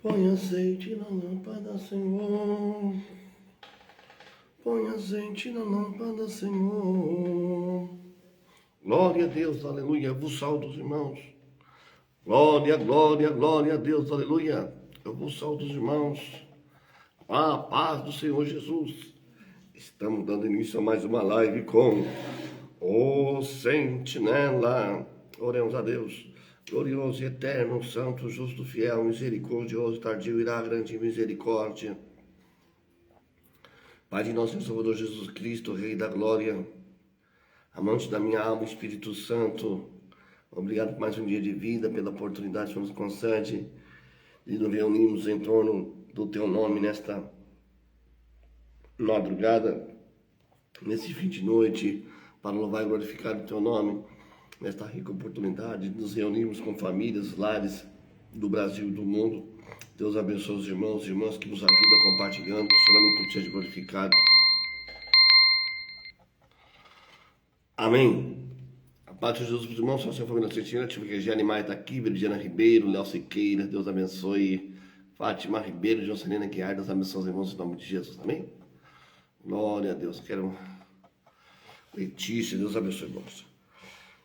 Põe azeite na lâmpada, Senhor. Põe azeite na lâmpada, Senhor. Glória a Deus, aleluia. Vos saúdo, os irmãos. Glória, glória, glória a Deus, aleluia. Eu vos saúdo, os irmãos. A paz do Senhor Jesus. Estamos dando início a mais uma live com o Sentinela. Oremos a Deus. Glorioso e eterno, santo, justo, fiel, misericordioso, tardio, irá, grande misericórdia. Pai de nosso Salvador Jesus Cristo, Rei da Glória, amante da minha alma, Espírito Santo, obrigado por mais um dia de vida, pela oportunidade que nos concede de nos reunirmos em torno do Teu nome nesta madrugada, nesse fim de noite, para louvar e glorificar o Teu nome, nesta rica oportunidade de nos reunirmos com famílias, lares do Brasil e do mundo. Deus abençoe os irmãos e irmãs que nos ajudam compartilhando, que o seu nome tudo seja glorificado. Amém. A paz de Jesus, irmãos, só se for na Sentinela, tive que Regiane Maia está aqui, Veridiana Ribeiro, Léo Siqueira, Deus abençoe. Fátima Ribeiro, Jocelina Guiar, Deus abençoe os irmãos em nome de Jesus, amém? Glória a Deus, quero Letícia, Deus abençoe, irmãos.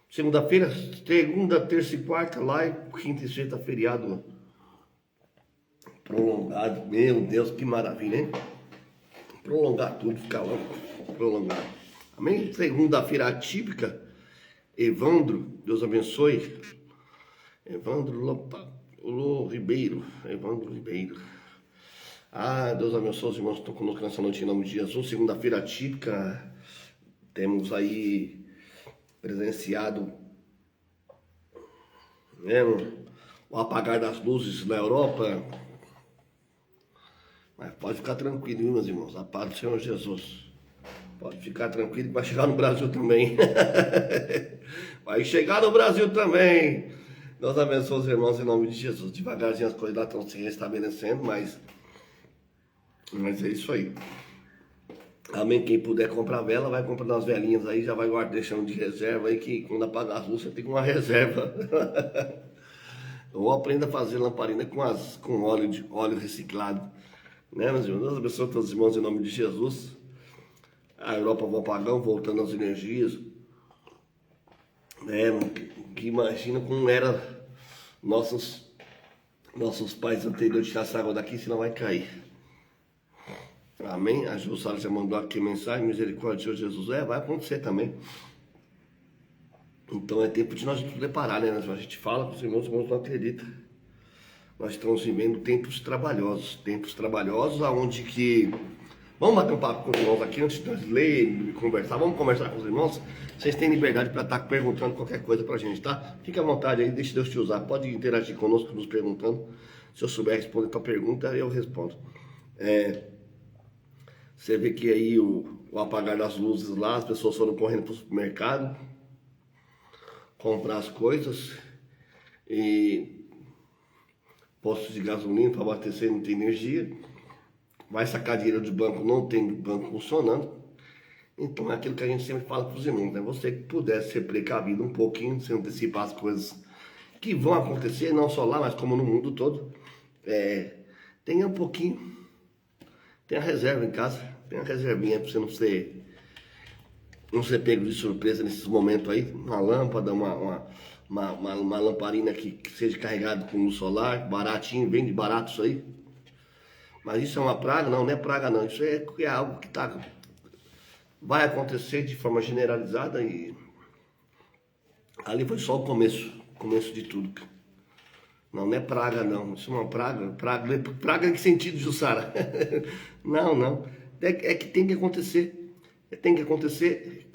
Segunda-feira, segunda, terça e quarta, live, quinta e sexta, feriado prolongado. Meu Deus, que maravilha, hein? Prolongar tudo, ficar louco, prolongar. Amém? Segunda-feira atípica, Evandro, Deus abençoe. Evandro Ribeiro, Evandro Ribeiro. Deus abençoe os irmãos que estão conosco nessa noite em nome de Jesus. Segunda-feira atípica, temos aí presenciado, né, o apagar das luzes na Europa. Mas pode ficar tranquilo, viu, meus irmãos? A paz do Senhor Jesus. Pode ficar tranquilo que vai chegar no Brasil também. Vai chegar no Brasil também. Deus abençoe os irmãos em nome de Jesus. Devagarzinho as coisas lá estão se restabelecendo, mas é isso aí. Amém. Quem puder comprar vela, vai comprando as velinhas aí, já vai guardar, deixando de reserva aí, que quando apagar as luzes, você tem uma reserva. Ou aprenda a fazer lamparina com óleo reciclado. Né, meus irmãos? Deus abençoe todos os irmãos em nome de Jesus. A Europa vai apagão, voltando às energias. Né, que imagina como era nossos pais anteriores, tirar essa água daqui, senão vai cair. Amém? A Jussara já mandou aqui mensagem, misericórdia de Senhor Jesus. Vai acontecer também. Então é tempo de nós nos preparar, né? A gente fala com os irmãos não acreditam. Nós estamos vivendo tempos trabalhosos aonde que... Vamos bater um papo com os irmãos aqui antes de nós ler e conversar. Vamos conversar com os irmãos. Vocês têm liberdade para estar perguntando qualquer coisa para a gente, tá? Fique à vontade aí, deixe Deus te usar. Pode interagir conosco nos perguntando. Se eu souber responder a tua pergunta, eu respondo. Você vê que aí o apagar das luzes lá, as pessoas foram correndo para o supermercado comprar as coisas e postos de gasolina para abastecer, não tem energia. Vai sacar dinheiro do banco, não tem banco funcionando. Então é aquilo que a gente sempre fala para os irmãos, né? Você que puder ser precavido um pouquinho, se antecipar as coisas que vão acontecer, não só lá, mas como no mundo todo. Tenha um pouquinho, tenha reserva em casa, tenha reservinha para você não ser pego de surpresa nesses momentos aí. Uma lâmpada, uma lamparina que seja carregada com luz solar, baratinho, vende barato isso aí. Mas isso é uma praga? Não, não é praga não. Isso é algo que vai acontecer de forma generalizada e ali foi só o começo de tudo. Não, não é praga não. Isso é uma praga. Praga em que sentido, Jussara? Não. É que tem que acontecer. Tem que acontecer.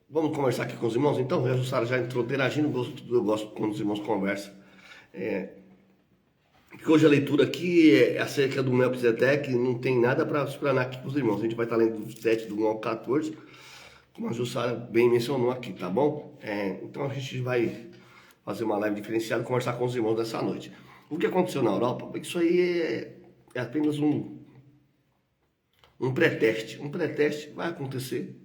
Vamos conversar aqui com os irmãos? Então, a Jussara já entrou interagindo. Eu gosto quando os irmãos conversam. Porque hoje a leitura aqui é acerca do Melquisedeque, não tem nada para explanar aqui para os irmãos. A gente vai estar lendo do 7 do 1 ao 14, como a Jussara bem mencionou aqui, tá bom? Então a gente vai fazer uma live diferenciada e conversar com os irmãos nessa noite. O que aconteceu na Europa, isso aí é apenas um pré-teste. Um pré-teste vai acontecer.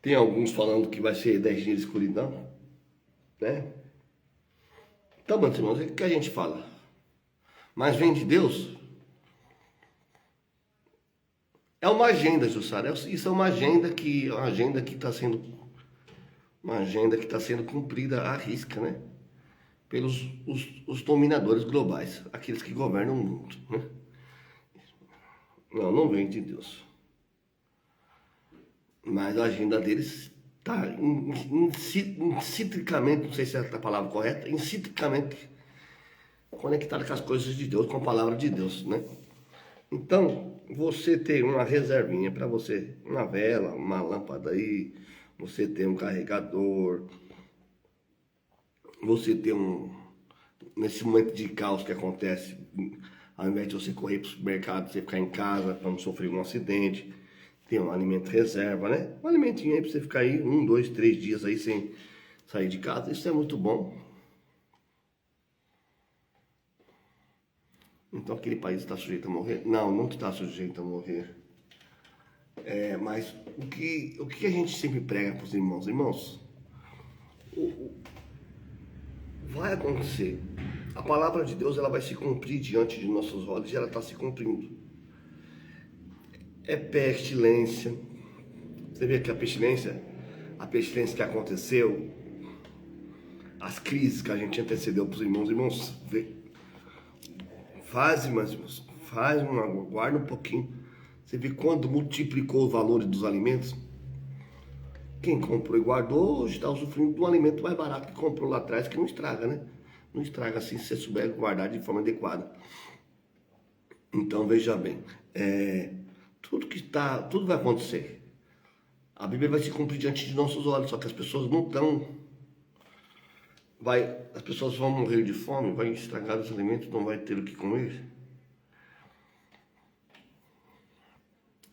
Tem alguns falando que vai ser 10 dias de escuridão, né? Então, meus irmãos, o que a gente fala? mas vem de Deus, é uma agenda, Jussara. Isso é uma agenda que está sendo cumprida à risca, né? Pelos os dominadores globais, aqueles que governam o mundo, né? Não vem de Deus. Mas a agenda deles está intrinsecamente, não sei se é a palavra correta, intrinsecamente conectada com as coisas de Deus, com a palavra de Deus, né? Então, você tem uma reservinha para você, uma vela, uma lâmpada aí, você tem um carregador, você tem nesse momento de caos que acontece, ao invés de você correr para o supermercado, você ficar em casa para não sofrer um acidente, tem um alimento reserva, né? Um alimentinho aí para você ficar aí 1, 2, 3 dias aí sem sair de casa, isso é muito bom. Então aquele país está sujeito a morrer? Não está sujeito a morrer. Mas o que a gente sempre prega para os irmãos? Irmãos, vai acontecer. A palavra de Deus ela vai se cumprir diante de nossos olhos e ela está se cumprindo. É pestilência. Você vê que a pestilência que aconteceu, as crises que a gente antecedeu para os irmãos, guarda um pouquinho. Você vê quando multiplicou o valor dos alimentos. Quem comprou e guardou hoje está usufruindo de um alimento mais barato que comprou lá atrás, que não estraga, né? Não estraga assim se você souber guardar de forma adequada. Então veja bem, tudo vai acontecer. A Bíblia vai se cumprir diante de nossos olhos, só que as pessoas não estão. As pessoas vão morrer de fome, vai estragar os alimentos, não vai ter o que comer.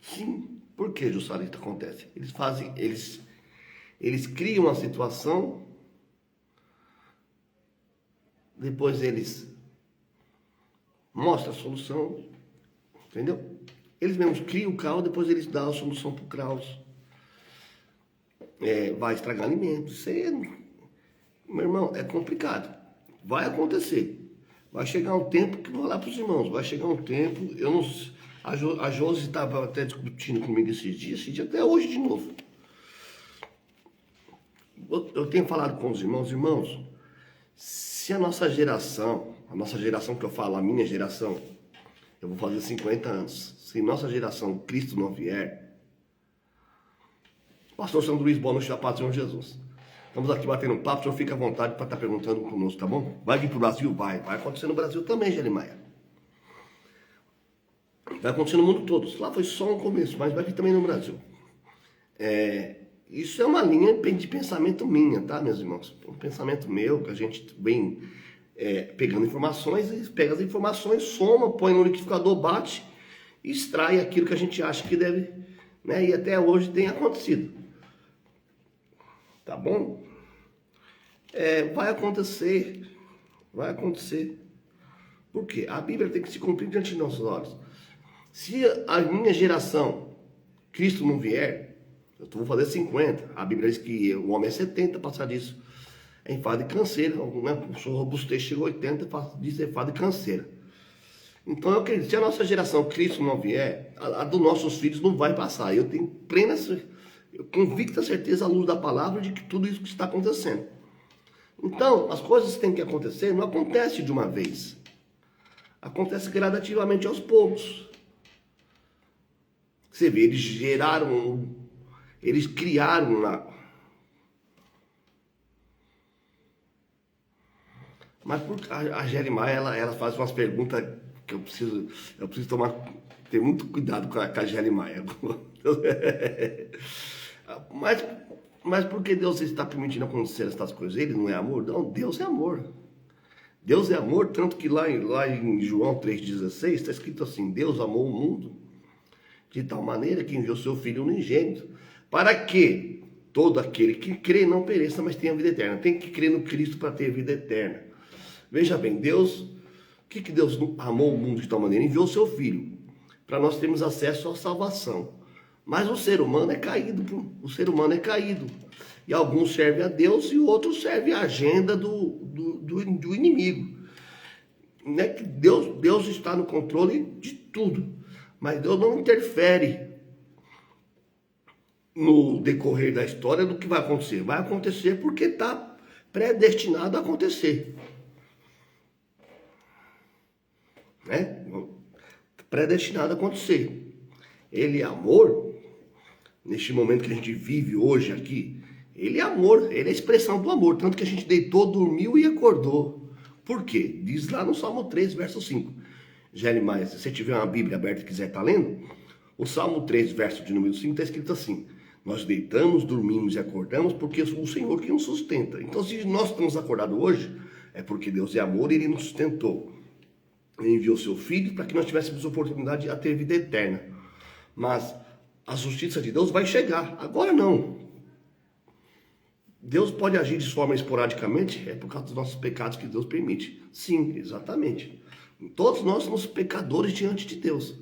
Sim, por que, Jussara, isso acontece? Eles criam uma situação, depois eles mostram a solução, entendeu? Eles mesmos criam o caos, depois eles dão a solução para o caos. Vai estragar alimentos. Isso aí, meu irmão, é complicado. Vai acontecer. Vai chegar um tempo que eu vou lá para os irmãos. Vai chegar um tempo, eu não. A Josi estava até discutindo comigo esses dias até hoje de novo. Eu tenho falado com os irmãos, se a nossa geração que eu falo, a minha geração, eu vou fazer 50 anos, se nossa geração, Cristo não vier, Pastor Sandro Luiz, boa noite da paz do Senhor Jesus. Estamos aqui batendo um papo, o senhor fica à vontade para estar perguntando conosco, tá bom? Vai vir para o Brasil? Vai acontecer no Brasil também, Jeremiah. Vai acontecer no mundo todo. Lá foi só um começo, mas vai vir também no Brasil. Isso é uma linha de pensamento minha, tá, meus irmãos? Um pensamento meu, que a gente vem pegando informações, e pega as informações, soma, põe no liquidificador, bate e extrai aquilo que a gente acha que deve, né? E até hoje tem acontecido. Tá bom? Vai acontecer. Por quê? A Bíblia tem que se cumprir diante de nossos olhos. Se a minha geração, Cristo não vier, eu vou fazer 50. A Bíblia diz que o homem é 70, passar disso em fase de canseira. Né? O senhor robustez chegou a 80, diz em fase de canseira. Então eu acredito, se a nossa geração, Cristo não vier, a dos nossos filhos não vai passar. Eu tenho convicta certeza à luz da palavra de que tudo isso que está acontecendo. Então, as coisas que têm que acontecer não acontece de uma vez. Acontece gradativamente aos poucos. Você vê, eles criaram lá. Mas a Jeremiah, ela faz umas perguntas que eu preciso ter muito cuidado com a Jeremiah. Mas por que Deus está permitindo acontecer essas coisas? Ele não é amor? Não, Deus é amor. Deus é amor, tanto que lá em João 3,16 está escrito assim: Deus amou o mundo de tal maneira que enviou seu Filho unigênito, para que todo aquele que crê não pereça, mas tenha vida eterna. Tem que crer no Cristo para ter vida eterna. Veja bem, Deus, o que Deus amou o mundo de tal maneira? Enviou seu Filho, para nós termos acesso à salvação. Mas o ser humano é caído. E alguns servem a Deus e outros servem a agenda do inimigo. Não é que Deus está no controle de tudo, mas Deus não interfere no decorrer da história do que vai acontecer. Vai acontecer porque está predestinado a acontecer. Né? Predestinado a acontecer. Ele é amor, neste momento que a gente vive hoje aqui, ele é amor, ele é a expressão do amor, tanto que a gente deitou, dormiu e acordou. Por quê? Diz lá no Salmo 3, verso 5. Jeremias, se você tiver uma Bíblia aberta e quiser estar lendo, o Salmo 3, verso de número 5 está escrito assim: nós deitamos, dormimos e acordamos porque é o Senhor que nos sustenta. Então, se nós estamos acordados hoje, é porque Deus é amor e Ele nos sustentou. Ele enviou seu Filho para que nós tivéssemos oportunidade de ter vida eterna. Mas a justiça de Deus vai chegar. Agora não. Deus pode agir de forma esporadicamente, é por causa dos nossos pecados que Deus permite. Sim, exatamente. Todos nós somos pecadores diante de Deus.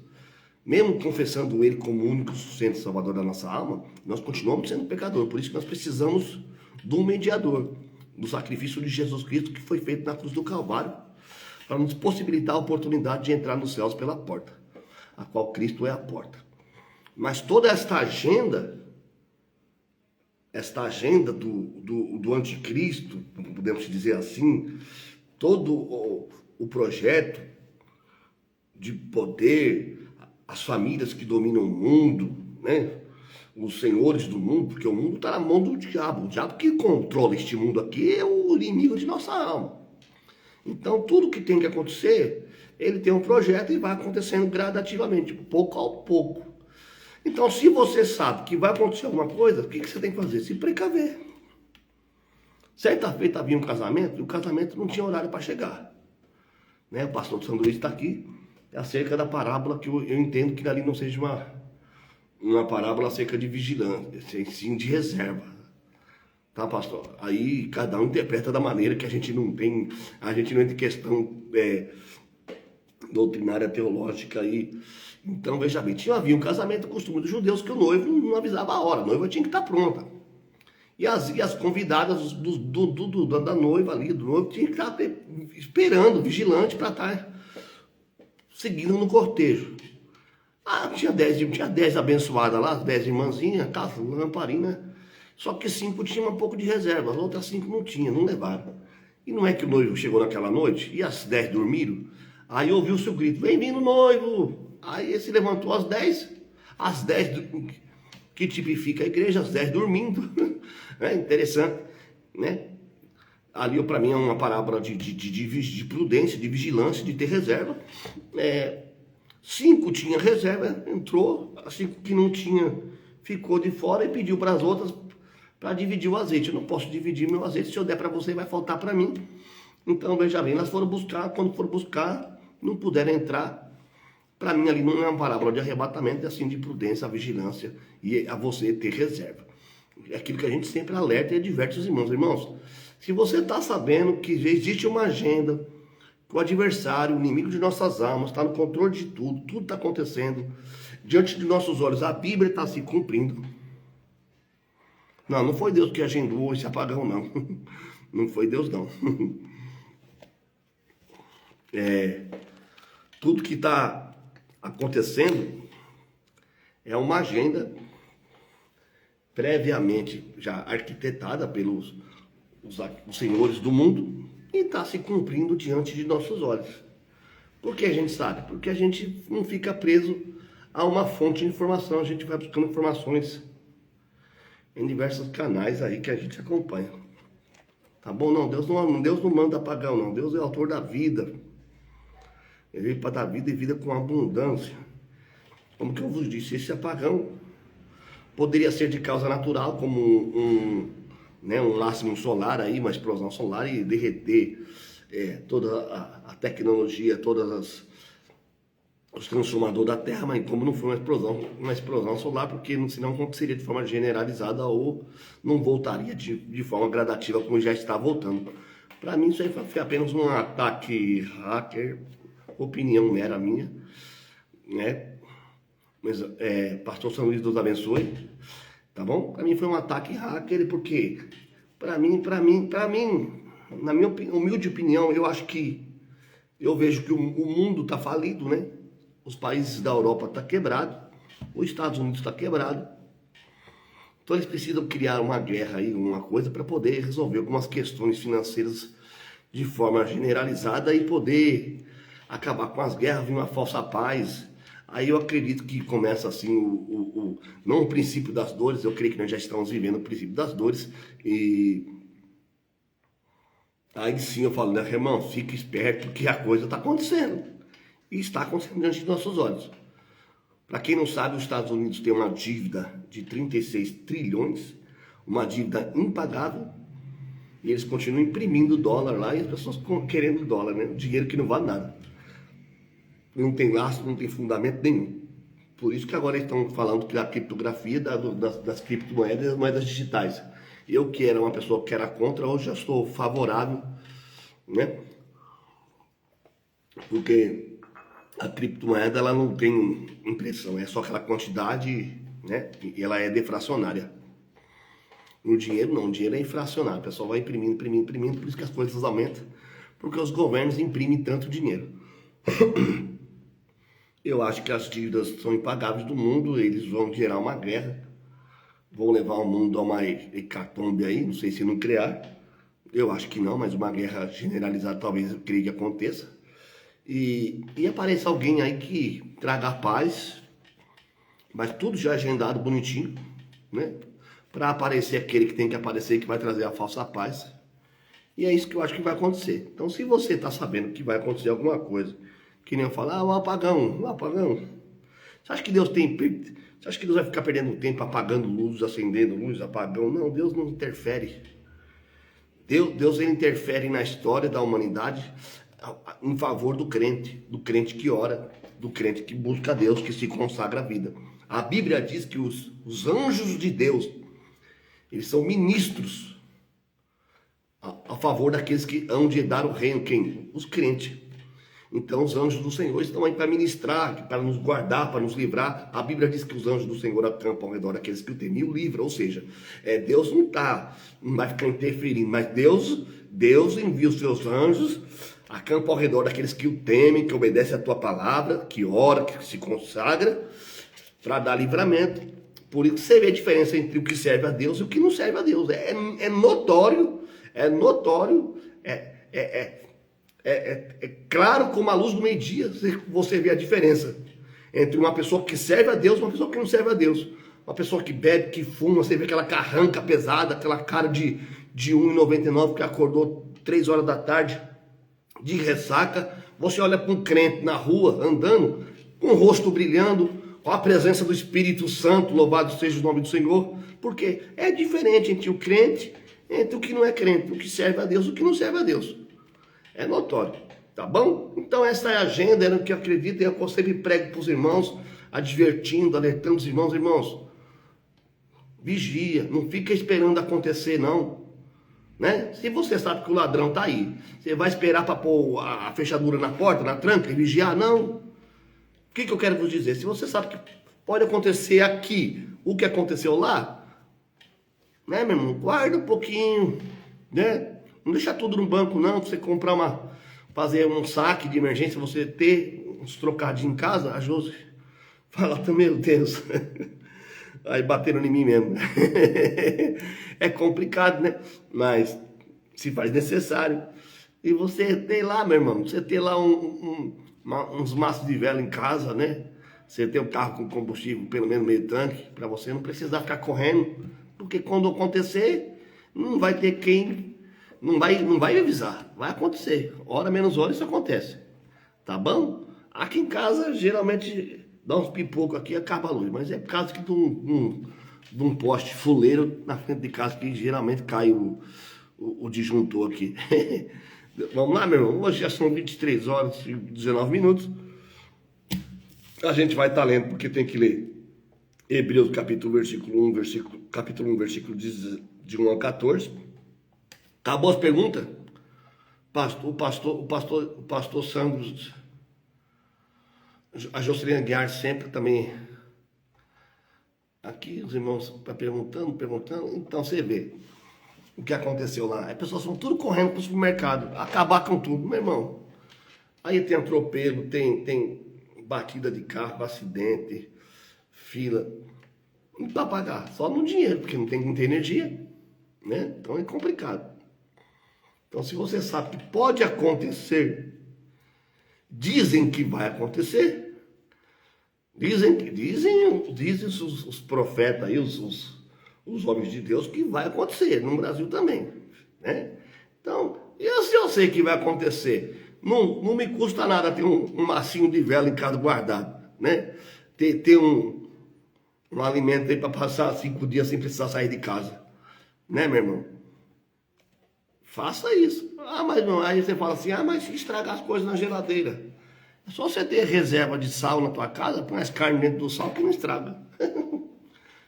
Mesmo confessando Ele como o único sustento salvador da nossa alma, nós continuamos sendo pecadores. Por isso que nós precisamos do mediador, do sacrifício de Jesus Cristo que foi feito na cruz do Calvário, para nos possibilitar a oportunidade de entrar nos céus pela porta, a qual Cristo é a porta. Mas toda esta agenda do anticristo, podemos dizer assim, todo o projeto de poder, as famílias que dominam o mundo, né? Os senhores do mundo, porque o mundo está na mão do diabo. O diabo que controla este mundo aqui é o inimigo de nossa alma. Então, tudo que tem que acontecer, ele tem um projeto e vai acontecendo gradativamente, pouco a pouco. Então, se você sabe que vai acontecer alguma coisa, o que você tem que fazer? Se precaver. Certa feita havia um casamento, e o casamento não tinha horário para chegar. Né? O pastor Sandro Luiz está aqui, é acerca da parábola que eu entendo que ali não seja uma parábola acerca de vigilância, sim de reserva. Tá, pastor? Aí cada um interpreta da maneira que a gente não entra em questão doutrinária teológica aí. Então, veja bem, havia um casamento, costume dos judeus, que o noivo não avisava a hora, a noiva tinha que estar pronta. E as convidadas da noiva ali, do noivo, tinham que estar esperando, vigilante, para estar seguindo no cortejo. Tinha 10 abençoadas lá, as 10 irmãzinhas, casa, lamparina. Só que 5 tinham um pouco de reserva, as outras 5 não tinham, não levaram. E não é que o noivo chegou naquela noite e as 10 dormiram? Aí ouviu o seu grito: vem vindo noivo! Aí ele se levantou às 10 que tipifica a igreja, às 10 dormindo. É interessante, né? Ali, para mim, é uma parábola de prudência, de vigilância, de ter reserva. 5 tinha reserva, entrou, as 5 que não tinha ficou de fora e pediu para as outras para dividir o azeite. Eu não posso dividir meu azeite, se eu der para você vai faltar para mim. Então, veja bem, elas foram buscar, quando foram buscar, não puderam entrar. Para mim, ali não é uma parábola de arrebatamento, é assim de prudência, a vigilância e a você ter reserva. É aquilo que a gente sempre alerta e adverte os irmãos. Irmãos, se você está sabendo que existe uma agenda, que o adversário, o inimigo de nossas almas, está no controle de tudo está acontecendo diante de nossos olhos, a Bíblia está se cumprindo. Não foi Deus que agendou esse apagão, não. Não foi Deus, não. Tudo que está acontecendo é uma agenda previamente já arquitetada pelos os senhores do mundo e está se cumprindo diante de nossos olhos. Por que a gente sabe? Porque a gente não fica preso a uma fonte de informação, a gente vai buscando informações em diversos canais aí que a gente acompanha. Tá bom? Não, Deus não manda apagão, não. Deus é o autor da vida. Ele veio para dar vida e vida com abundância. Como que eu vos disse, esse apagão poderia ser de causa natural, como um máximo solar aí, uma explosão solar e derreter toda a tecnologia, os transformadores da Terra, mas como não foi uma explosão solar, porque senão aconteceria de forma generalizada ou não voltaria de forma gradativa como já está voltando. Para mim isso aí foi apenas um ataque hacker, opinião mera minha, né? Mas, pastor São Luís, Deus abençoe, tá bom? Para mim foi um ataque hacker, porque para mim, na minha humilde opinião, eu acho que Eu vejo que o mundo está falido, né? Os países da Europa estão quebrados, os Estados Unidos está quebrado. Então eles precisam criar uma guerra aí, uma coisa, para poder resolver algumas questões financeiras de forma generalizada e poder acabar com as guerras, vir uma falsa paz. Aí eu acredito que começa assim, não o princípio das dores, eu creio que nós já estamos vivendo o princípio das dores. E aí sim eu falo, né, irmão, fica esperto que a coisa está acontecendo. E está acontecendo diante de nossos olhos. Para quem não sabe, os Estados Unidos tem uma dívida de 36 trilhões, uma dívida impagável, e eles continuam imprimindo dólar lá e as pessoas querendo dólar, né? Dinheiro que não vale nada. Não tem lastro, não tem fundamento nenhum. Por isso que agora eles estão falando que a criptografia das criptomoedas e das moedas digitais. Eu que era uma pessoa que era contra, hoje já estou favorável, né? Porque a criptomoeda ela não tem impressão, é só aquela quantidade, né? E ela é deflacionária. O dinheiro não, o dinheiro é inflacionário. O pessoal vai imprimindo, imprimindo, imprimindo, por isso que as coisas aumentam, porque os governos imprimem tanto dinheiro. Eu acho que as dívidas são impagáveis do mundo, eles vão gerar uma guerra, vão levar o mundo a uma hecatombe aí, não sei se nuclear, eu acho que não, mas uma guerra generalizada talvez eu creio que aconteça. E apareça alguém aí que traga paz, mas tudo já agendado bonitinho, né? Para aparecer aquele que tem que aparecer, que vai trazer a falsa paz. E é isso que eu acho que vai acontecer. Então, se você está sabendo que vai acontecer alguma coisa, que nem eu falo, um apagão, um apagão. Você acha que Deus Você acha que Deus vai ficar perdendo tempo apagando luz, acendendo luz, apagão? Não, Deus não interfere. Deus ele interfere na história da humanidade em favor do crente que ora, do crente que busca a Deus, que se consagra à vida. A Bíblia diz que os anjos de Deus, eles são ministros a favor daqueles que hão de dar o reino. Quem? Os crentes. Então os anjos do Senhor estão aí para ministrar, para nos guardar, para nos livrar. A Bíblia diz que os anjos do Senhor acampam ao redor daqueles que o temem e o livram. Ou seja, Deus não vai ficar interferindo, mas Deus envia os seus anjos, acampa ao redor daqueles que o temem, que obedecem a tua palavra, que ora, que se consagra, para dar livramento. Por isso você vê a diferença entre o que serve a Deus e o que não serve a Deus. É notório, é claro como a luz do meio-dia você vê a diferença entre uma pessoa que serve a Deus e uma pessoa que não serve a Deus. Uma pessoa que bebe, que fuma, você vê aquela carranca pesada, aquela cara de 1,99 que acordou 3 horas da tarde de ressaca. Você olha para um crente na rua, andando, com o rosto brilhando, com a presença do Espírito Santo, louvado seja o nome do Senhor. Porque é diferente entre o crente, entre o que não é crente, o que serve a Deus e o que não serve a Deus. É notório, tá bom? Então essa é a agenda, era o que eu acredito, e eu sempre prego para os irmãos, advertindo, alertando os irmãos, vigia, não fica esperando acontecer não, né? Se você sabe que o ladrão tá aí, você vai esperar para pôr a fechadura na porta, na tranca e vigiar? Não. O que eu quero vos dizer? Se você sabe que pode acontecer aqui o que aconteceu lá, né, meu irmão? Guarda um pouquinho, né? Não deixar tudo no banco não, pra você comprar fazer um saque de emergência, você ter uns trocadinhos em casa. A Josi fala, meu Deus, aí bateram em mim mesmo. É complicado, né? Mas se faz necessário. E você tem lá, meu irmão, você tem lá uns maços de vela em casa, né? Você tem um carro com combustível, pelo menos meio tanque, para você não precisar ficar correndo, porque quando acontecer, não vai ter quem... Não vai avisar, vai acontecer. Hora menos hora isso acontece. Tá bom? Aqui em casa, geralmente, dá uns pipocos aqui e acaba a luz. Mas é por causa de um poste fuleiro na frente de casa que geralmente cai o disjuntor aqui. Vamos lá, meu irmão? Hoje já são 23 horas e 19 minutos. A gente vai estar lendo, porque tem que ler Hebreus capítulo 1, versículo de 1 ao 14. Acabou as perguntas? O pastor Sandro, a Jocelyn Guiar sempre também. Aqui os irmãos estão perguntando. Então você vê o que aconteceu lá. As pessoas estão tudo correndo para o supermercado, acabar com tudo. Meu irmão, Aí tem atropelo, tem batida de carro, acidente, fila. Não dá pra pagar, só no dinheiro, porque não tem energia, né? Então é complicado. Então, se você sabe que pode acontecer, dizem que vai acontecer, dizem os profetas aí, os homens de Deus, que vai acontecer no Brasil também, né? Então, se eu sei que vai acontecer, não me custa nada ter um macinho de vela em casa guardado, né? Ter um alimento aí para passar 5 dias sem precisar sair de casa, né, meu irmão? Faça isso. Ah, mas não, aí você fala assim, mas se estragar as coisas na geladeira. É só você ter reserva de sal na tua casa, põe as carnes dentro do sal que não estraga.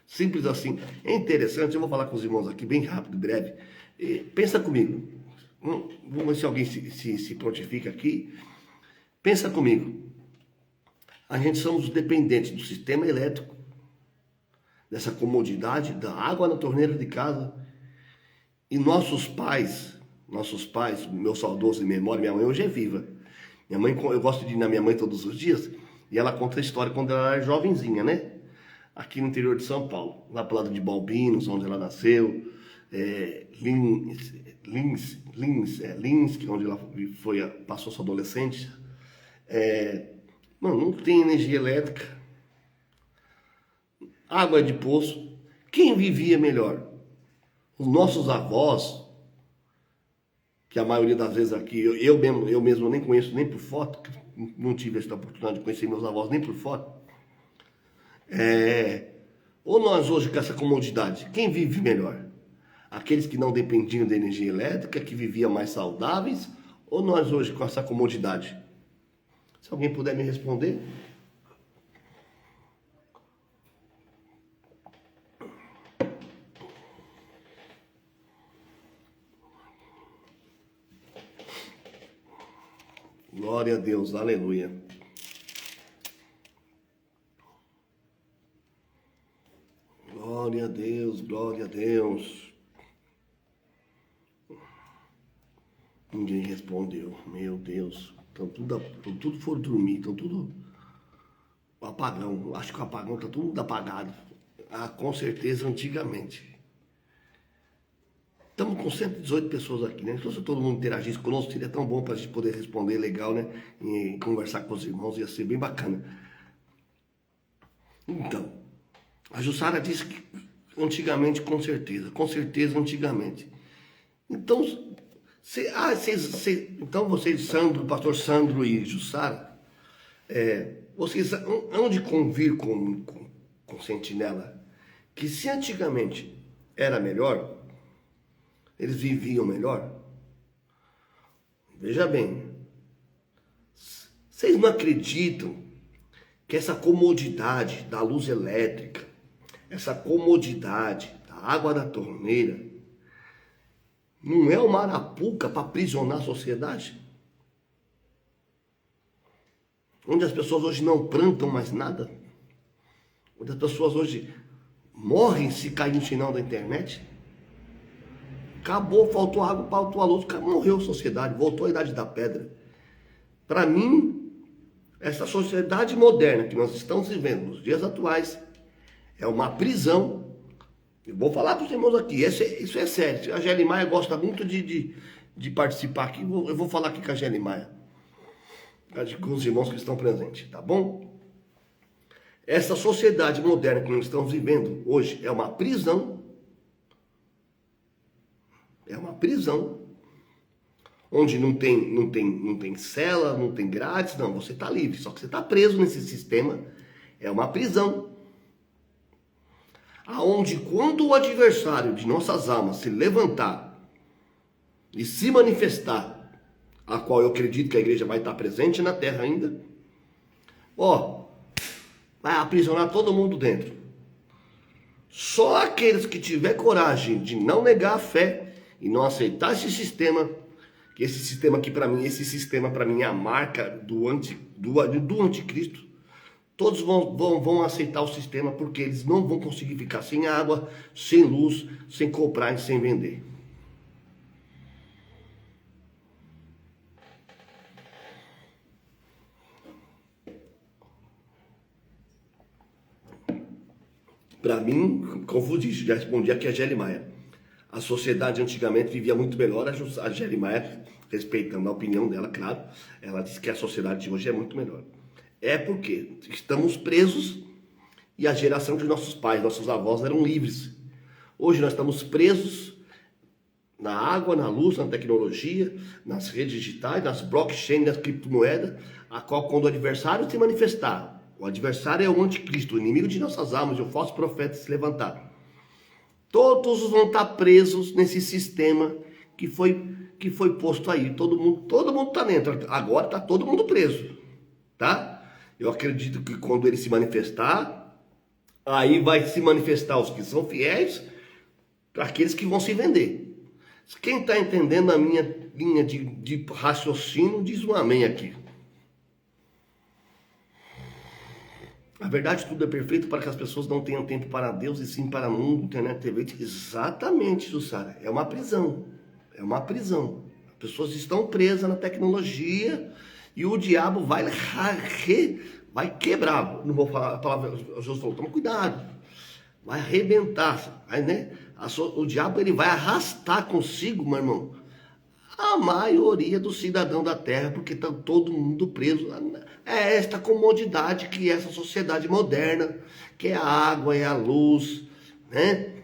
Simples assim. É interessante, eu vou falar com os irmãos aqui bem rápido, breve. Pensa comigo. Vamos ver se alguém se prontifica aqui. Pensa comigo. A gente somos dependentes do sistema elétrico, dessa comodidade, da água na torneira de casa. E nossos pais, meu saudoso de memória, minha mãe hoje é viva. Minha mãe, eu gosto de ir na minha mãe todos os dias, e ela conta a história quando ela era jovenzinha, né? Aqui no interior de São Paulo, lá pro lado de Balbinos, onde ela nasceu, Lins, onde ela passou sua adolescência. Mano, não tem energia elétrica, água de poço. Quem vivia melhor? Os nossos avós, que a maioria das vezes aqui, eu mesmo nem conheço nem por foto, não tive essa oportunidade de conhecer meus avós nem por foto. Ou nós hoje com essa comodidade, quem vive melhor? Aqueles que não dependiam da energia elétrica, que viviam mais saudáveis, ou nós hoje com essa comodidade? Se alguém puder me responder. Glória a Deus, aleluia. Glória a Deus, glória a Deus. Ninguém respondeu, meu Deus. Então tudo for dormir, então tudo apagão. Acho que o apagão está tudo apagado. Com certeza antigamente. Estamos com 118 pessoas aqui, né? Se todo mundo interagisse conosco, seria tão bom para a gente poder responder legal, né? E conversar com os irmãos, ia ser bem bacana. Então, a Jussara disse que antigamente, com certeza antigamente. Então, então vocês, Sandro, pastor Sandro e Jussara, vocês hão de convir com Sentinela que se antigamente era melhor, eles viviam melhor. Veja bem, vocês não acreditam que essa comodidade da luz elétrica, essa comodidade da água da torneira, não é uma arapuca para aprisionar a sociedade? Onde as pessoas hoje não plantam mais nada? Onde as pessoas hoje morrem se cair no sinal da internet? Acabou, faltou água, faltou a luz, morreu a sociedade, voltou a idade da pedra. Para mim, essa sociedade moderna que nós estamos vivendo nos dias atuais é uma prisão. Eu vou falar para os irmãos aqui, isso é sério. A Gelly Maia gosta muito de participar aqui, eu vou falar aqui com a Gelly Maia, com os irmãos que estão presentes, tá bom? Essa sociedade moderna que nós estamos vivendo hoje é uma prisão. É uma prisão, onde não tem cela, não tem grátis, não, você está livre, só que você está preso nesse sistema, é uma prisão. Aonde quando o adversário de nossas almas se levantar e se manifestar, a qual eu acredito que a igreja vai estar presente na terra ainda, vai aprisionar todo mundo dentro. Só aqueles que tiver coragem de não negar a fé e não aceitar esse sistema, que esse sistema para mim é a marca do anticristo. Todos vão aceitar o sistema porque eles não vão conseguir ficar sem água, sem luz, sem comprar e sem vender. Para mim, confundi, já respondi aqui a Gelli Maia. A sociedade antigamente vivia muito melhor, a Gelli Maia, respeitando a opinião dela, claro, ela disse que a sociedade de hoje é muito melhor. É porque estamos presos e a geração de nossos pais, nossos avós eram livres. Hoje nós estamos presos na água, na luz, na tecnologia, nas redes digitais, nas blockchain, nas criptomoedas, a qual quando o adversário se manifestar, o adversário é o anticristo, o inimigo de nossas almas, e o falso profeta se levantar. Todos vão estar presos nesse sistema que foi posto aí. Todo mundo está dentro. Agora está todo mundo preso, tá? Eu acredito que quando ele se manifestar, aí vai se manifestar os que são fiéis, para aqueles que vão se vender. Quem está entendendo a minha linha de raciocínio, diz um amém aqui. A verdade, tudo é perfeito para que as pessoas não tenham tempo para Deus e sim para o mundo, internet, TV. Exatamente, Jussara. É uma prisão. É uma prisão. As pessoas estão presas na tecnologia e o diabo vai quebrar. Não vou falar a palavra, Jesus falou, toma cuidado. Vai arrebentar, vai, né? O diabo ele vai arrastar consigo, meu irmão, a maioria do cidadão da terra, porque está todo mundo preso. É esta comodidade que é essa sociedade moderna, que é a água, é a luz, né?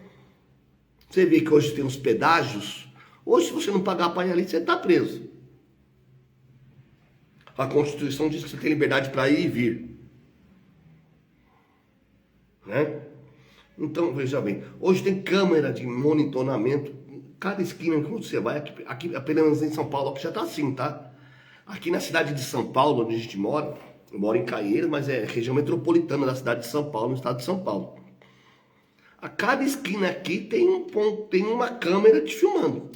Você vê que hoje tem uns pedágios. Hoje, se você não pagar para ir ali, você está preso. A Constituição diz que você tem liberdade para ir e vir, né? Então, veja bem, hoje tem câmera de monitoramento, cada esquina que você vai, aqui apenas em São Paulo, que já está assim, tá? Aqui na cidade de São Paulo, onde a gente mora, eu moro em Caieiras, mas é região metropolitana da cidade de São Paulo, no estado de São Paulo. A cada esquina aqui tem uma câmera te filmando.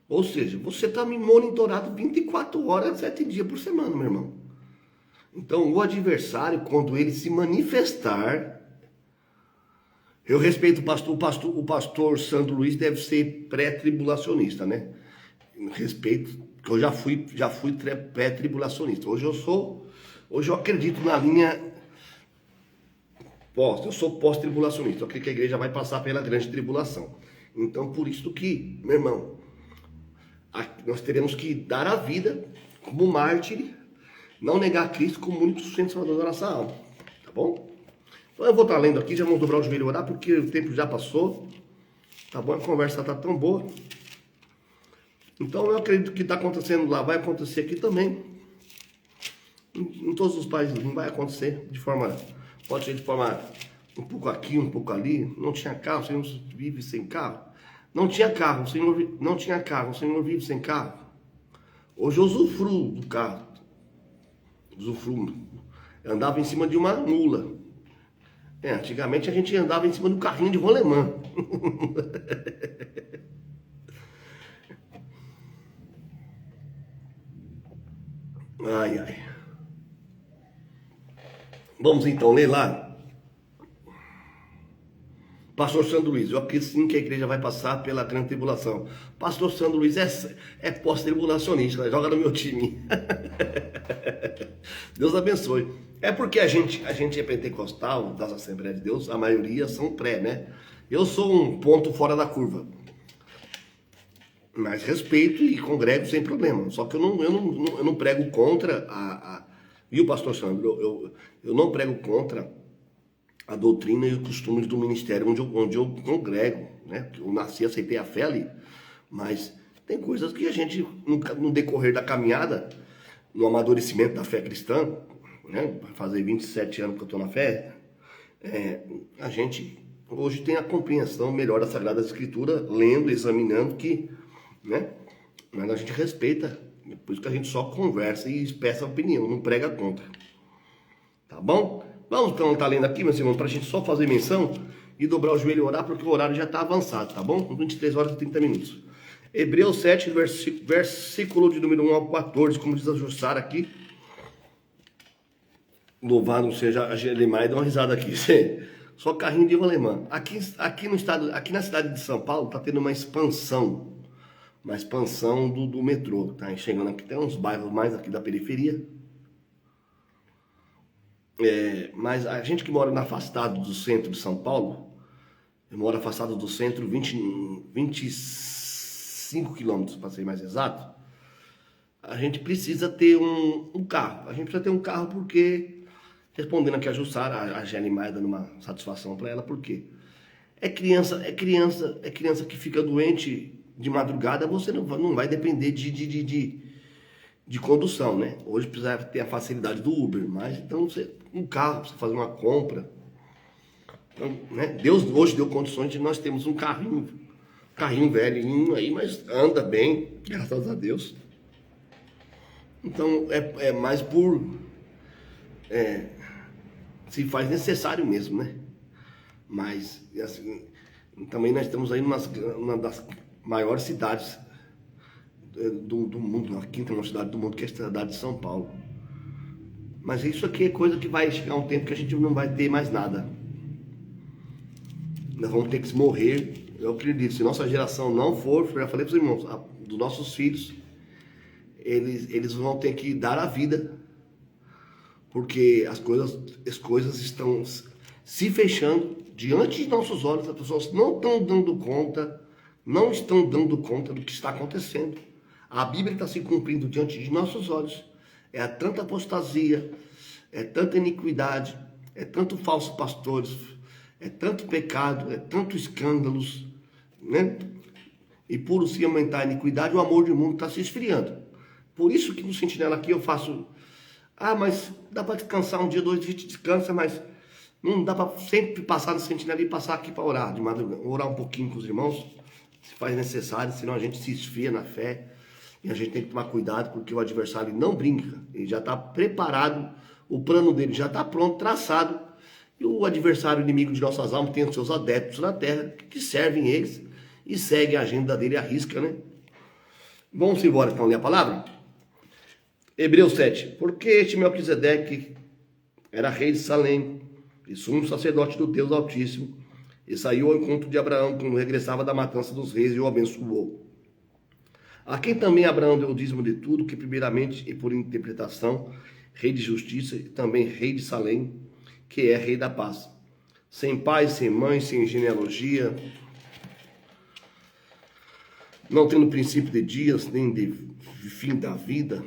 Ou seja, você está me monitorado 24 horas, 7 dias por semana, meu irmão. Então, o adversário, quando ele se manifestar, eu respeito o pastor Sandro Luiz, deve ser pré-tribulacionista, né? Respeito, porque eu já fui pré-tribulacionista. Hoje eu acredito na linha eu sou pós-tribulacionista. Eu creio que a igreja vai passar pela grande tribulação. Então, por isso que, meu irmão, nós teremos que dar a vida como mártir, não negar Cristo como único sustento salvador da nossa alma, tá bom? Então eu vou estar lendo aqui, já vamos dobrar o joelho e orar, porque o tempo já passou, tá bom? A conversa está tão boa. Então eu acredito que o que está acontecendo lá vai acontecer aqui também. Em todos os países não vai acontecer pode ser de forma um pouco aqui, um pouco ali. Não tinha carro, o Senhor vive sem carro. Não tinha carro, o Senhor vive sem carro. Hoje eu usufruo do carro. Eu andava em cima de uma mula. Antigamente a gente andava em cima do carrinho de rolemã. Ai, ai. Vamos então ler lá. Pastor Sandro Luiz, eu acredito sim que a igreja vai passar pela grande tribulação. Pastor Sandro Luiz é pós-tribulacionista, né? Joga no meu time. Deus abençoe. É porque a gente é pentecostal, das Assembleias de Deus, a maioria são pré, né? Eu sou um ponto fora da curva. Mas respeito e congrego sem problema. Só que eu não prego contra Viu, pastor Sandro? Eu não prego contra a doutrina e os costumes do ministério onde eu congrego, né? Eu nasci, aceitei a fé ali, mas tem coisas que a gente, no decorrer da caminhada, no amadurecimento da fé cristã, né? Vai fazer 27 anos que eu estou na fé, a gente hoje tem a compreensão melhor da Sagrada Escritura, lendo, examinando, né? Mas a gente respeita, por isso que a gente só conversa e expressa a opinião, não prega contra, tá bom? Vamos então estar lendo aqui, meus irmãos, para a gente só fazer menção e dobrar o joelho e orar, porque o horário já está avançado, tá bom? 23 horas e 30 minutos. Hebreus 7, versículo de número 1 ao 14, como diz a Jussara aqui. Louvado seja a Gelemai, dá uma risada aqui. Só carrinho de rolemã. Aqui na cidade de São Paulo, está tendo uma expansão do metrô. Tá chegando aqui, tem uns bairros mais aqui da periferia. Mas a gente que mora afastado do centro de São Paulo, eu moro afastado do centro 25 quilômetros, para ser mais exato, a gente precisa ter um carro. A gente precisa ter um carro porque, respondendo aqui a Jussara, a Jenny Maia dando uma satisfação para ela, porque é criança que fica doente de madrugada, você não vai depender de condução, né? Hoje precisa ter a facilidade do Uber, mas então um carro, você fazer uma compra. Então, né? Deus hoje deu condições de nós termos um carrinho velhinho aí, mas anda bem, graças a Deus. Então é mais se faz necessário mesmo, né? Mas assim, também nós estamos aí numa das maiores cidades do mundo, a quinta maior cidade do mundo, que é a cidade de São Paulo. Mas isso aqui é coisa que vai chegar um tempo que a gente não vai ter mais nada. Nós vamos ter que morrer. Eu acredito, se nossa geração não for, eu já falei para os irmãos, dos nossos filhos, eles vão ter que dar a vida, porque as coisas estão se fechando diante de nossos olhos. As pessoas não estão dando conta do que está acontecendo. A Bíblia está se cumprindo diante de nossos olhos. É tanta apostasia, é tanta iniquidade, é tanto falsos pastores, é tanto pecado, é tanto escândalos, né? E por se aumentar a iniquidade, o amor do mundo está se esfriando. Por isso que no Sentinela aqui eu faço... mas dá para descansar um dia, 2 dias, descansa, mas não dá para sempre passar no Sentinela e passar aqui para orar, de madrugada. Orar um pouquinho com os irmãos, se faz necessário, senão a gente se esfria na fé. E a gente tem que tomar cuidado, porque o adversário não brinca. Ele já está preparado, o plano dele já está pronto, traçado. E o adversário inimigo de nossas almas tem os seus adeptos na terra, que servem eles e seguem a agenda dele à risca, né? Vamos embora então ler a palavra? Hebreus 7. Porque este Melquisedeque era rei de Salém e sumo sacerdote do Deus Altíssimo, e saiu ao encontro de Abraão quando regressava da matança dos reis e o abençoou. A quem também Abraão deu o dízimo de tudo, que primeiramente e por interpretação, rei de justiça e também rei de Salém, que é rei da paz. Sem pai, sem mãe, sem genealogia, não tendo princípio de dias, nem de fim da vida,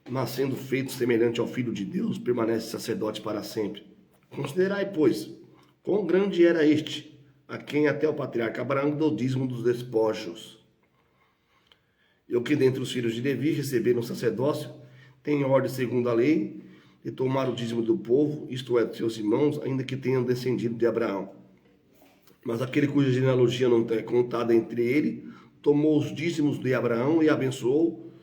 mas sendo feito semelhante ao Filho de Deus, permanece sacerdote para sempre. Considerai, pois, quão grande era este, a quem até o patriarca Abraão deu o dízimo dos despojos. E o que dentre os filhos de Levi receberam o sacerdócio, tem ordem segundo a lei, de tomar o dízimo do povo, isto é, de seus irmãos, ainda que tenham descendido de Abraão. Mas aquele cuja genealogia não é contada entre ele, tomou os dízimos de Abraão e abençoou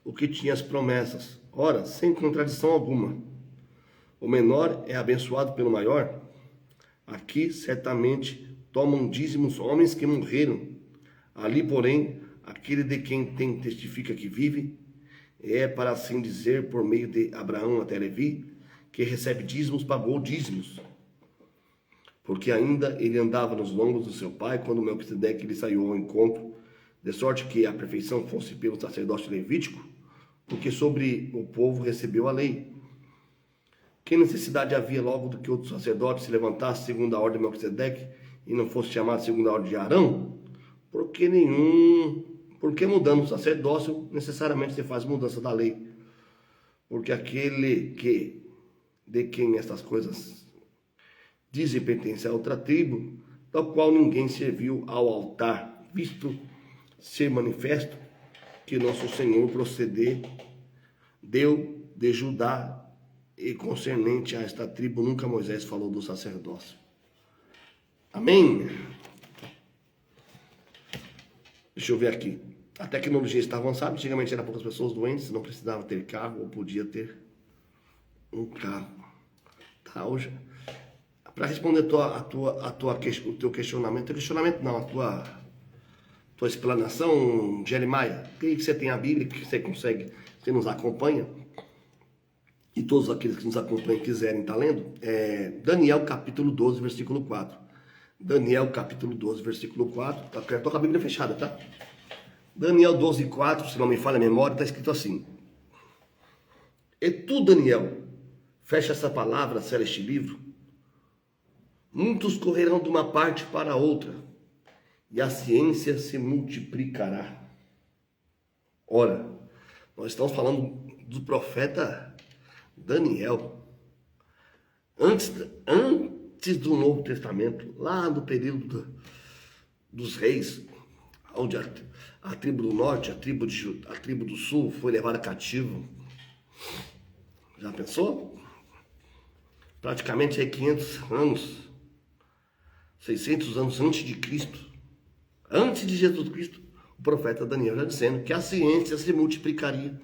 o que tinha as promessas. Ora, sem contradição alguma, o menor é abençoado pelo maior. Aqui, certamente, tomam dízimos homens que morreram. Ali, porém, aquele de quem tem testifica que vive, é, para assim dizer, por meio de Abraão até Levi, que recebe dízimos, pagou dízimos. Porque ainda ele andava nos lombos do seu pai, quando Melquisedeque lhe saiu ao encontro, de sorte que a perfeição fosse pelo sacerdócio levítico, porque sobre o povo recebeu a lei. Que necessidade havia logo do que outro sacerdote se levantasse segundo a ordem de Melquisedeque e não fosse chamado segundo a ordem de Arão? Porque mudando o sacerdócio, necessariamente se faz mudança da lei. Porque aquele de quem estas coisas dizem pertencer a outra tribo, tal qual ninguém serviu ao altar, visto ser manifesto que nosso Senhor deu de Judá, e concernente a esta tribo nunca Moisés falou do sacerdócio. Amém? Deixa eu ver aqui. A tecnologia está avançada, antigamente eram poucas pessoas doentes, não precisava ter carro, ou podia ter um carro. Tá, hoje, para responder o teu questionamento não, a tua explanação, Jeremias, que você tem a Bíblia, que você consegue, você nos acompanha, e todos aqueles que nos acompanham quiserem estar lendo, Daniel capítulo 12, versículo 4. Daniel capítulo 12, versículo 4, estou com a Bíblia fechada, tá? Daniel 12, 4, se não me falha a memória, está escrito assim: E tu, Daniel, fecha essa palavra, sela este livro. Muitos correrão de uma parte para outra, e a ciência se multiplicará. Ora, nós estamos falando do profeta Daniel. Antes do Novo Testamento, lá no período dos reis, onde a tribo do norte, a tribo do sul foi levada cativo. Já pensou? Praticamente aí 500 anos, 600 anos antes de Cristo, antes de Jesus Cristo, o profeta Daniel já dizendo que a ciência se multiplicaria.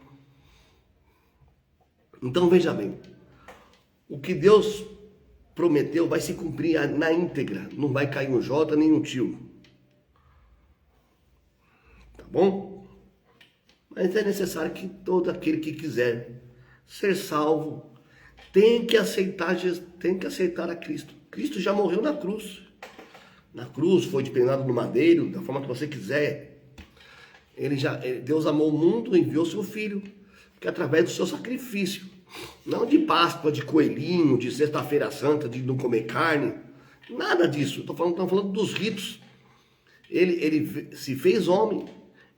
Então veja bem, o que Deus prometeu vai se cumprir na íntegra, não vai cair um J nem um tio. Tá bom? Mas é necessário que todo aquele que quiser ser salvo tem que aceitar a Cristo. Cristo já morreu na cruz. Na cruz, foi despenado no madeiro, da forma que você quiser. Deus amou o mundo e enviou seu Filho, que através do seu sacrifício, não de Páscoa, de coelhinho, de Sexta-feira Santa, de não comer carne, nada disso. Estamos falando dos ritos. Ele se fez homem,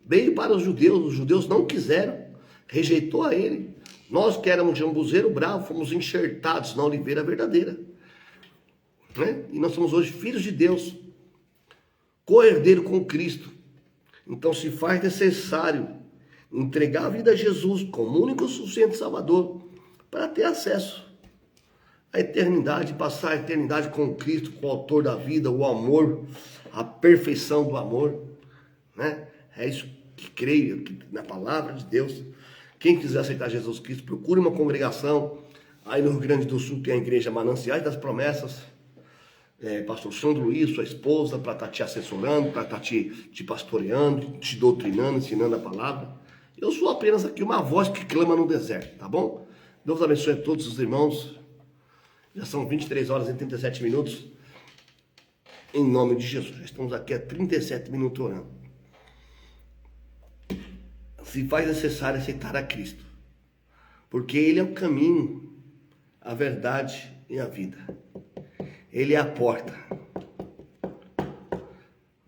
veio para os judeus não quiseram, rejeitou a ele. Nós que éramos jambuzeiro bravo, fomos enxertados na oliveira verdadeira. Né? E nós somos hoje filhos de Deus, co-herdeiro com Cristo. Então se faz necessário entregar a vida a Jesus como único e suficiente Salvador para ter acesso à eternidade, passar a eternidade com Cristo, com o autor da vida, o amor, a perfeição do amor. Né? É isso que creio na palavra de Deus. Quem quiser aceitar Jesus Cristo, procure uma congregação. Aí no Rio Grande do Sul tem a igreja Mananciais das Promessas. Pastor Sandro Luiz, sua esposa, para estar te assessorando, para estar te pastoreando, te doutrinando, ensinando a palavra. Eu sou apenas aqui uma voz que clama no deserto, tá bom? Deus abençoe a todos os irmãos. Já são 23 horas e 37 minutos. Em nome de Jesus. Já estamos aqui há 37 minutos orando. Se faz necessário aceitar a Cristo, porque Ele é o caminho, a verdade e a vida. Ele é a porta.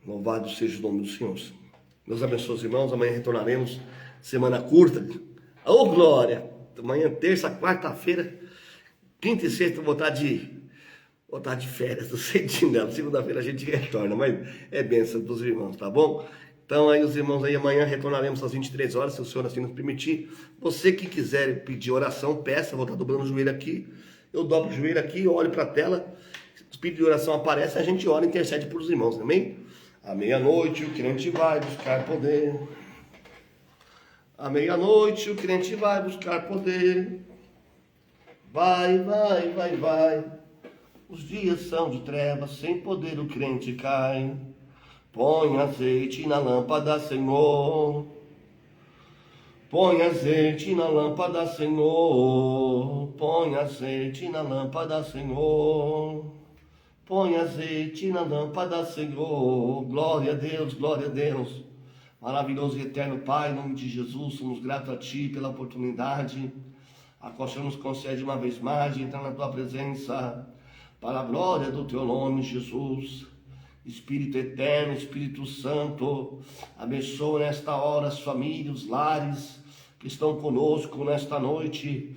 Louvado seja o nome do Senhor. Deus abençoe os irmãos. Amanhã retornaremos. Semana curta. Ô glória! Amanhã, terça, quarta-feira, quinta e sexta, vou estar de férias. Não sei de nada. Segunda-feira a gente retorna, mas é bênção dos irmãos, tá bom? Então aí os irmãos aí, amanhã retornaremos às 23 horas, se o Senhor assim nos permitir. Você que quiser pedir oração, peça. Vou estar dobrando o joelho aqui. Eu dobro o joelho aqui, olho para a tela. O espírito de oração aparece, a gente ora e intercede por os irmãos, amém? À meia-noite o crente vai buscar poder. À meia-noite o crente vai buscar poder. Vai, vai, vai, vai. Os dias são de trevas, sem poder o crente cai. Põe azeite na lâmpada, Senhor. Põe azeite na lâmpada, Senhor. Põe azeite na lâmpada, Senhor. Põe azeite na lâmpada, Senhor. Glória a Deus, glória a Deus. Maravilhoso e eterno Pai, em nome de Jesus, somos gratos a Ti pela oportunidade, a qual o Senhor nos concede uma vez mais de entrar na Tua presença, para a glória do Teu nome, Jesus. Espírito eterno, Espírito Santo, abençoa nesta hora as famílias, os lares que estão conosco nesta noite.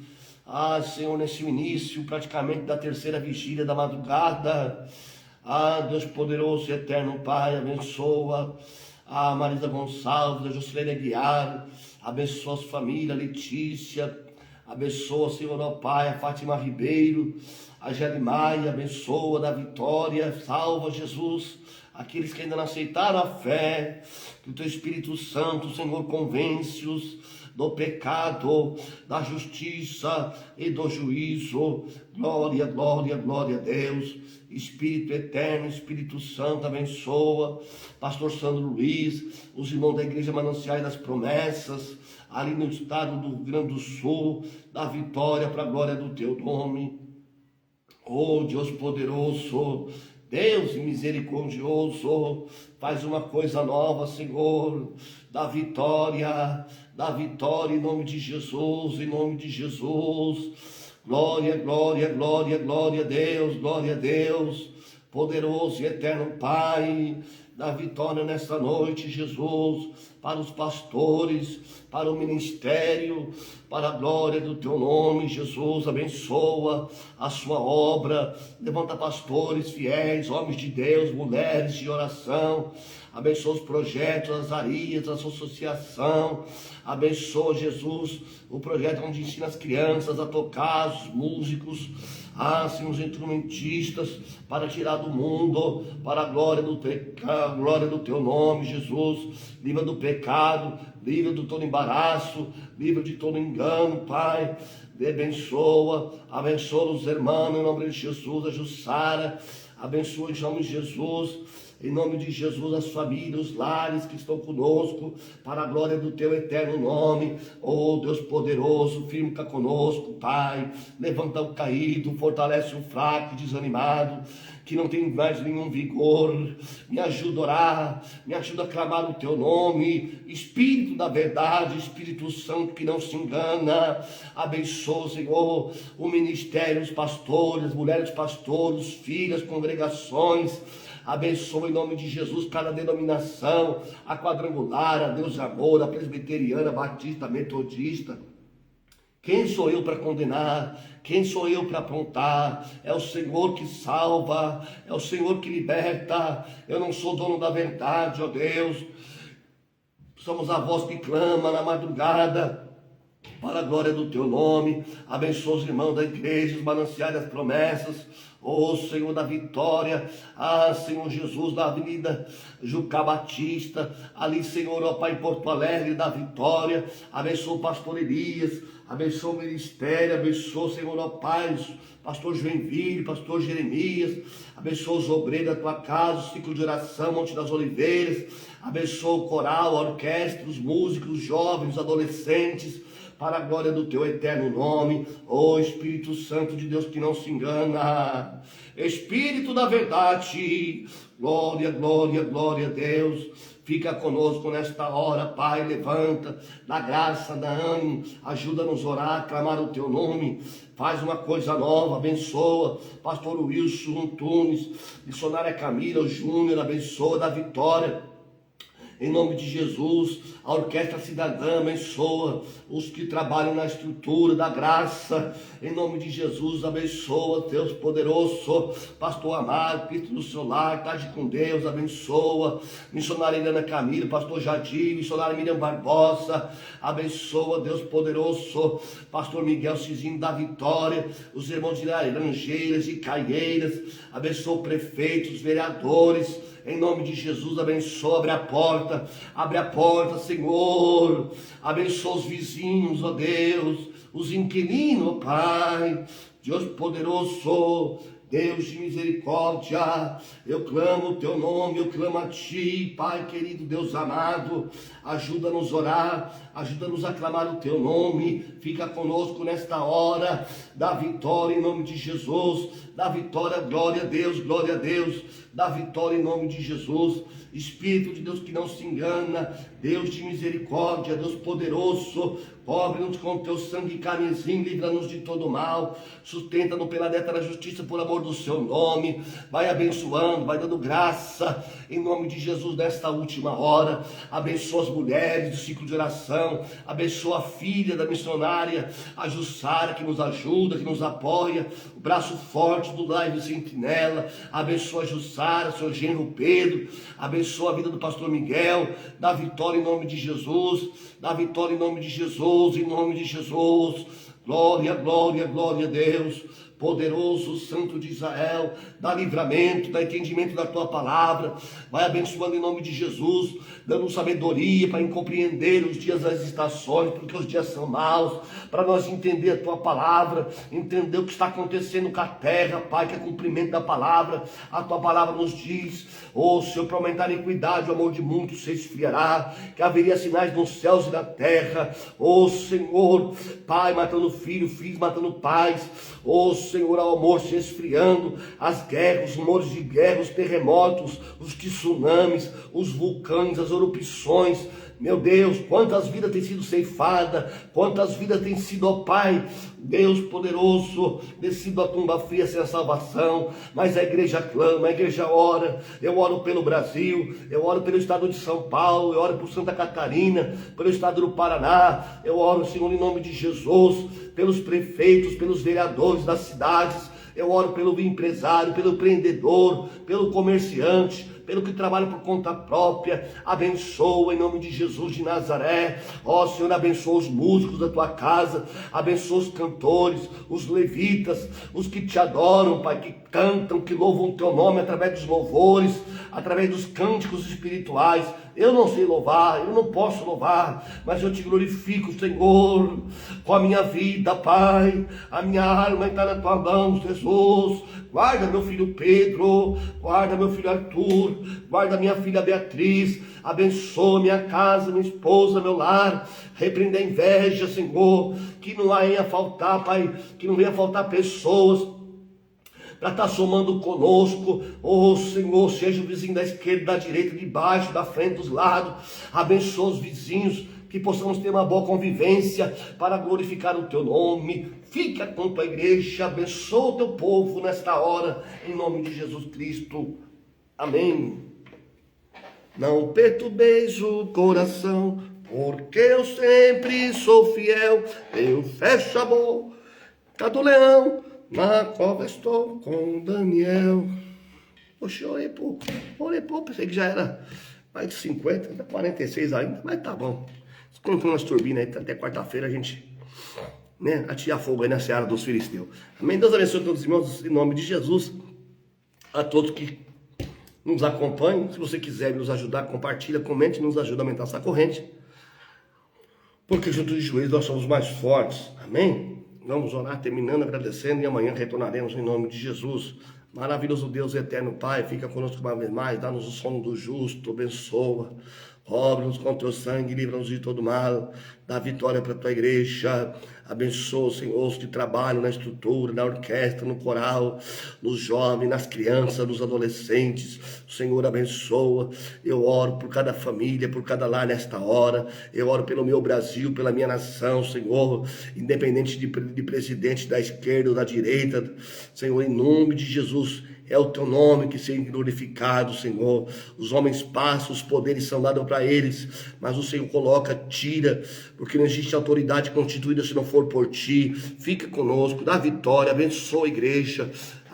Senhor, nesse início praticamente da terceira vigília da madrugada. Deus poderoso e eterno Pai, abençoa a Marisa Gonçalves, a Juscelene Aguiar, abençoa as famílias, Letícia, abençoa, Senhor, ó Pai, a Fátima Ribeiro, a Gelimaia, abençoa da Vitória, salva Jesus, aqueles que ainda não aceitaram a fé, que o Teu Espírito Santo, Senhor, convence-os do pecado, da justiça e do juízo. Glória, glória, glória a Deus. Espírito eterno, Espírito Santo, abençoa Pastor Sandro Luiz, os irmãos da Igreja Mananciais das Promessas, ali no estado do Rio Grande do Sul, da Vitória, para a glória do Teu nome. Oh Deus poderoso, Deus misericordioso, faz uma coisa nova, Senhor, da vitória em nome de Jesus, em nome de Jesus. Glória, glória, glória, glória a Deus, glória a Deus. Poderoso e eterno Pai, dá vitória nesta noite, Jesus, para os pastores, para o ministério, para a glória do teu nome, Jesus. Abençoa a sua obra, levanta pastores fiéis, homens de Deus, mulheres de oração. Abençoa os projetos, as arias, a sua associação. Abençoa, Jesus, o projeto onde ensina as crianças a tocar, os músicos, sim, os instrumentistas, para tirar do mundo, para a glória do pecado, glória do teu nome, Jesus. Livra do pecado, livra de todo embaraço, livra de todo engano, Pai. Abençoa os irmãos, em nome de Jesus, a Jussara. Abençoa em nome de Jesus. Em nome de Jesus, as famílias, os lares que estão conosco, para a glória do teu eterno nome. Oh Deus poderoso, firma conosco, Pai. Levanta o caído, fortalece o fraco, desanimado, que não tem mais nenhum vigor. Me ajuda a orar, me ajuda a clamar o teu nome. Espírito da verdade, Espírito Santo que não se engana. Abençoa, Senhor, o ministério, os pastores, as mulheres pastores, os filhos, as congregações. Abençoa em nome de Jesus cada denominação, a quadrangular, a Deus de Amor, a presbiteriana, a batista, a metodista. Quem sou eu para condenar? Quem sou eu para apontar? É o Senhor que salva, é o Senhor que liberta. Eu não sou dono da verdade, ó Deus. Somos a voz que clama na madrugada, para a glória do teu nome. Abençoa os irmãos da igreja, os mananciais das promessas. Oh Senhor da vitória, Senhor Jesus, da avenida Jucá Batista, ali Senhor, ó Pai, em Porto Alegre, da vitória. Abençoa o pastor Elias, abençoa o ministério, abençoa, Senhor, ó Pai, pastor Joinville, pastor Jeremias. Abençoa os obreiros da tua casa, o ciclo de oração, Monte das Oliveiras. Abençoa o coral, a orquestra, os músicos, os jovens, os adolescentes, para a glória do teu eterno nome. Ó Espírito Santo de Deus que não se engana, Espírito da verdade, glória, glória, glória a Deus. Fica conosco nesta hora, Pai. Levanta, dá graça, dá ânimo, ajuda-nos a orar, clamar o teu nome. Faz uma coisa nova, abençoa pastor Wilson Antunes, missionária Camila, o Júnior, abençoa, dá vitória. Em nome de Jesus, a orquestra cidadã, abençoa os que trabalham na estrutura da graça. Em nome de Jesus, abençoa, Deus poderoso, pastor Amado, Cristo do seu lar, tarde com Deus, abençoa. Missionária Helena Camila, pastor Jadir, missionária Miriam Barbosa, abençoa, Deus poderoso, pastor Miguel Cizinho da Vitória, os irmãos de Laranjeiras e Caieiras, abençoa o prefeito, os vereadores. Em nome de Jesus, abençoa, abre a porta, Senhor. Abençoa os vizinhos, ó Deus, os inquilinos, ó Pai. Deus poderoso, Deus de misericórdia, eu clamo o teu nome, eu clamo a ti, Pai querido, Deus amado. Ajuda-nos a orar, ajuda-nos a clamar o teu nome. Fica conosco nesta hora, dá vitória em nome de Jesus, dá vitória, glória a Deus, glória a Deus, dá vitória em nome de Jesus. Espírito de Deus que não se engana, Deus de misericórdia, Deus poderoso, cobre-nos com teu sangue carmesim, livra-nos de todo mal, sustenta-nos pela neta da justiça, por amor do seu nome. Vai abençoando, vai dando graça, em nome de Jesus, nesta última hora. Abençoa as mulheres do ciclo de oração, abençoa a filha da missionária, a Jussara, que nos ajuda, que nos apoia, o braço forte do Live Sentinela. Abençoa a Jussara, seu genro Pedro, abençoa a vida do pastor Miguel, dá vitória em nome de Jesus, dá vitória em nome de Jesus, em nome de Jesus. Glória, glória, glória a Deus. Poderoso Santo de Israel, dá livramento, dá entendimento da tua palavra. Vai abençoando em nome de Jesus, dando sabedoria para compreender os dias das estações, porque os dias são maus, para nós entender a tua palavra, entender o que está acontecendo com a terra, Pai, que é cumprimento da palavra. A tua palavra nos diz, Senhor, para aumentar a iniquidade, o amor de muitos se esfriará, que haveria sinais nos céus e na terra. Senhor, Pai matando filho, filhos matando pais. Senhor, ao amor se esfriando, as guerras, os rumores de guerra, os terremotos, os tsunamis, os vulcões, as erupções. Meu Deus, quantas vidas têm sido ceifadas, quantas vidas têm sido, ó Pai, Deus poderoso, descido a tumba fria sem a salvação, mas a igreja clama, a igreja ora. Eu oro pelo Brasil, eu oro pelo estado de São Paulo, eu oro por Santa Catarina, pelo estado do Paraná, eu oro, Senhor, em nome de Jesus, pelos prefeitos, pelos vereadores das cidades, eu oro pelo empresário, pelo empreendedor, pelo comerciante, pelo que trabalha por conta própria. Abençoa em nome de Jesus de Nazaré. Ó Senhor, abençoa os músicos da tua casa, abençoa os cantores, os levitas, os que te adoram, Pai, que cantam, que louvam o teu nome através dos louvores, através dos cânticos espirituais. Eu não sei louvar, eu não posso louvar, mas eu te glorifico, Senhor, com a minha vida, Pai. A minha alma está na tua mão, Jesus. Guarda meu filho Pedro, guarda meu filho Arthur, guarda minha filha Beatriz, abençoa minha casa, minha esposa, meu lar. Repreenda a inveja, Senhor, que não venha faltar, Pai, que não venha faltar pessoas para estar somando conosco. Oh Senhor, seja o vizinho da esquerda, da direita, de baixo, da frente, dos lados. Abençoa os vizinhos, que possamos ter uma boa convivência para glorificar o teu nome. Fica com tua igreja, abençoa o teu povo nesta hora, em nome de Jesus Cristo. Amém. Não perturbeis o coração, porque eu sempre sou fiel. Eu fecho a boca do leão, na cova estou com Daniel. Poxa, orei pouco, pensei que já era mais de 50, 46 ainda, mas tá bom. Colocando umas turbinas aí, até quarta-feira a gente, né, atirar fogo aí na seara dos filisteus. Amém? Deus abençoe todos os irmãos, em nome de Jesus. A todos que nos acompanham. Se você quiser nos ajudar, compartilha, comente, nos ajuda a aumentar essa corrente. Porque junto de joelhos nós somos mais fortes. Amém? Vamos orar, terminando, agradecendo, e amanhã retornaremos em nome de Jesus. Maravilhoso Deus, eterno Pai, fica conosco uma vez mais, dá-nos o sono do justo, abençoa. Cobre-nos com teu sangue, livra-nos de todo mal, dá vitória para a tua igreja. Abençoa, Senhor, os que trabalham na estrutura, na orquestra, no coral, nos jovens, nas crianças, nos adolescentes. Senhor, abençoa. Eu oro por cada família, por cada lar nesta hora. Eu oro pelo meu Brasil, pela minha nação, Senhor, independente de presidente da esquerda ou da direita. Senhor, em nome de Jesus, é o teu nome que seja glorificado, Senhor. Os homens passam, os poderes são dados para eles, mas o Senhor coloca, tira, porque não existe autoridade constituída se não for por ti. Fica conosco, dá vitória, abençoa a igreja,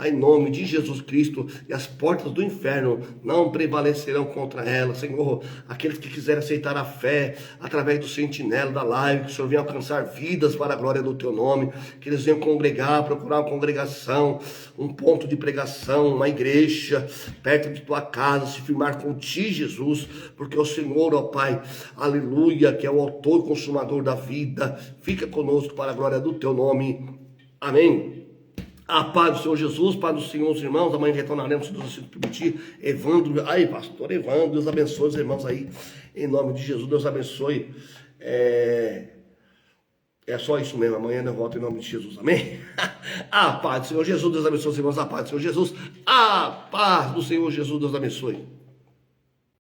em nome de Jesus Cristo, e as portas do inferno não prevalecerão contra ela. Senhor, aqueles que quiserem aceitar a fé através do sentinela da live, que o Senhor venha alcançar vidas para a glória do teu nome, que eles venham congregar, procurar uma congregação, um ponto de pregação, uma igreja perto de tua casa, se firmar com ti, Jesus, porque o Senhor, ó Pai, aleluia, que é o autor e consumador da vida. Fica conosco para a glória do teu nome. Amém. A paz do Senhor Jesus, paz do Senhor, os irmãos. Amanhã retornaremos, se Deus assim permitir. Evandro, aí pastor Evandro, Deus abençoe os irmãos aí, em nome de Jesus, Deus abençoe. É só isso mesmo, amanhã eu volto em nome de Jesus, amém? A paz do Senhor Jesus, Deus abençoe os irmãos, a paz do Senhor Jesus, a paz do Senhor Jesus, Deus abençoe.